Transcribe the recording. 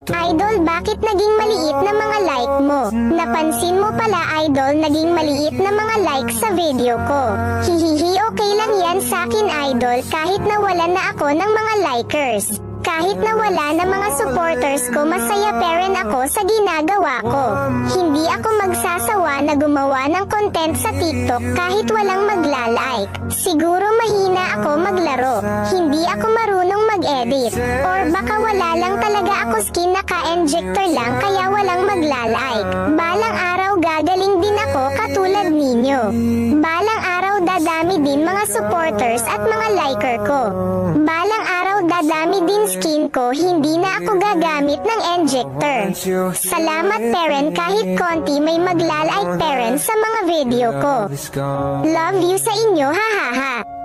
Idol, bakit naging maliit na mga like mo? Napansin mo pala, Idol, naging maliit na mga like sa video ko. Hihihi, okay lang yan sakin, Idol, kahit nawalan na ako ng mga likers. Kahit nawala na mga supporters ko, masaya pa rin ako sa ginagawa ko. Hindi ako magsasawa na gumawa ng content sa TikTok kahit walang magla-like. Siguro mahina ako maglaro. Hindi ako marunong mag-edit. Or baka wala lang talaga ako skin, naka-injector lang kaya walang magla-like. Balang araw gagaling din ako katulad ninyo. Balang araw dadami din mga supporters at mga liker ko. Balang araw dadami din skin ko, hindi na ako gagamit ng injector. Salamat parent, kahit konti may magla-like parent sa mga video ko. Love you sa inyo, hahaha.